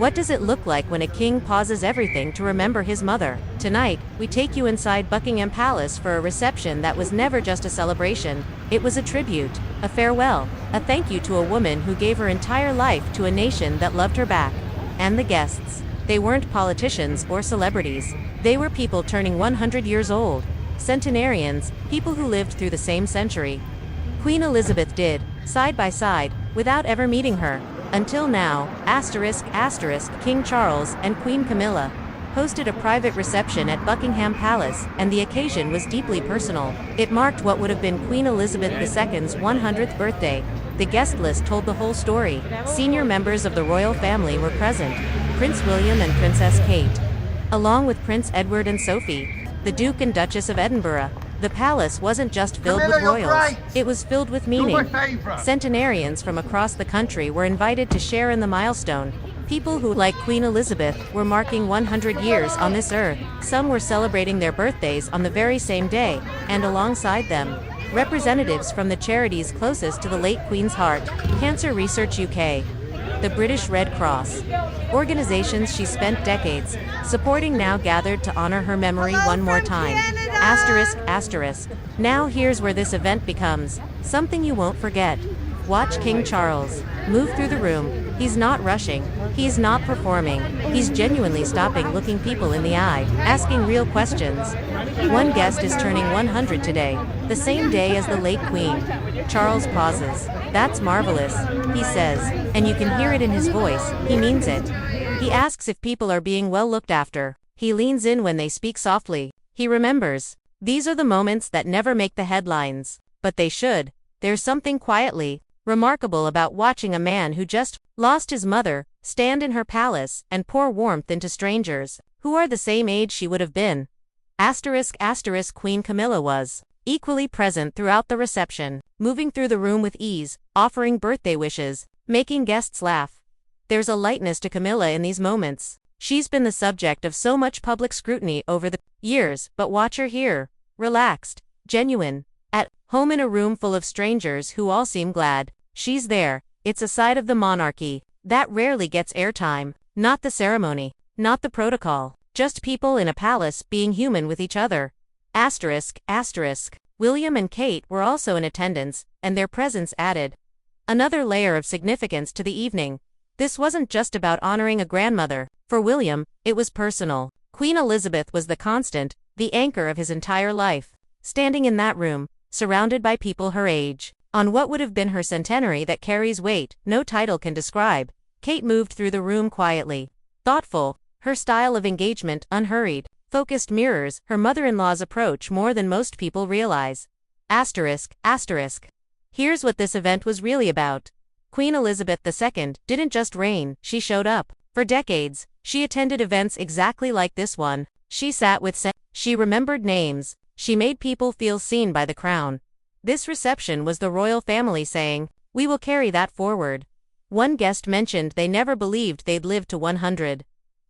What does it look like when a king pauses everything to remember his mother? Tonight, we take you inside Buckingham Palace for a reception that was never just a celebration. It was a tribute, a farewell, a thank you to a woman who gave her entire life to a nation that loved her back. And the guests. They weren't politicians or celebrities. They were people turning 100 years old. Centenarians, people who lived through the same century. Queen Elizabeth did, side by side, without ever meeting her. Until now, King Charles and Queen Camilla hosted a private reception at Buckingham Palace, and the occasion was deeply personal. It marked what would have been Queen Elizabeth II's 100th birthday. The guest list told the whole story. Senior members of the royal family were present: Prince William and Princess Kate, along with Prince Edward and Sophie, the Duke and Duchess of Edinburgh. The palace wasn't just filled with royals, it was filled with meaning. Centenarians from across the country were invited to share in the milestone. People who, like Queen Elizabeth, were marking 100 years on this earth. Some were celebrating their birthdays on the very same day, and alongside them, representatives from the charities closest to the late Queen's heart: Cancer Research UK, the British Red Cross, organizations she spent decades supporting, now gathered to honor her memory one more time. Now here's where this event becomes something you won't forget. Watch King Charles move through the room. He's not rushing, he's not performing, he's genuinely stopping, looking people in the eye, asking real questions. One guest is turning 100 today, the same day as the late Queen. Charles pauses. "That's marvelous," he says, and you can hear it in his voice, he means it. He asks if people are being well looked after. He leans in when they speak softly. He remembers. These are the moments that never make the headlines, but they should. There's something quietly remarkable about watching a man who just lost his mother stand in her palace and pour warmth into strangers who are the same age she would have been. Queen Camilla was equally present throughout the reception, moving through the room with ease, offering birthday wishes, making guests laugh. There's a lightness to Camilla in these moments. She's been the subject of so much public scrutiny over the years, but watch her here, relaxed, genuine, at home in a room full of strangers who all seem glad she's there. It's a side of the monarchy that rarely gets airtime. Not the ceremony, not the protocol, just people in a palace being human with each other. William and Kate were also in attendance, and their presence added another layer of significance to the evening. This wasn't just about honoring a grandmother. For William, it was personal. Queen Elizabeth was the constant, the anchor of his entire life. Standing in that room, surrounded by people her age, on what would have been her centenary that carries weight no title can describe, Kate moved through the room quietly, thoughtful, her style of engagement unhurried. Focused mirrors her mother-in-law's approach more than most people realize. Here's what this event was really about. Queen Elizabeth II didn't just reign, she showed up. For decades, she attended events exactly like this one. She sat with she remembered names, she made people feel seen by the crown. This reception was the royal family saying, "We will carry that forward." One guest mentioned they never believed they'd live to 100.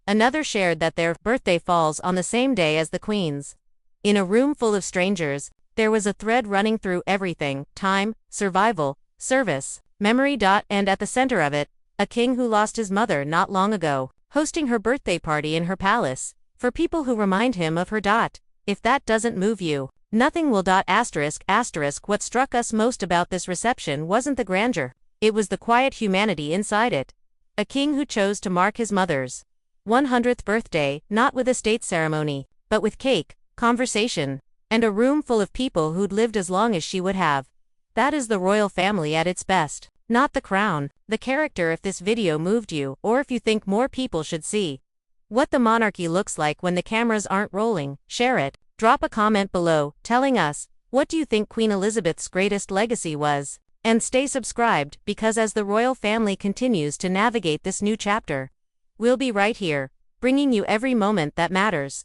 Another shared that their birthday falls on the same day as the Queen's. In a room full of strangers, there was a thread running through everything: time, survival, service, memory. And at the center of it, a king who lost his mother not long ago, hosting her birthday party in her palace, for people who remind him of her. If that doesn't move you, nothing will. What struck us most about this reception wasn't the grandeur, it was the quiet humanity inside it. A king who chose to mark his mother's 100th birthday, not with a state ceremony, but with cake, conversation, and a room full of people who'd lived as long as she would have. That is the royal family at its best. Not the crown, the character. If this video moved you, or if you think more people should see what the monarchy looks like when the cameras aren't rolling, share it. Drop a comment below, telling us, what do you think Queen Elizabeth's greatest legacy was? And stay subscribed, because as the royal family continues to navigate this new chapter, we'll be right here, bringing you every moment that matters.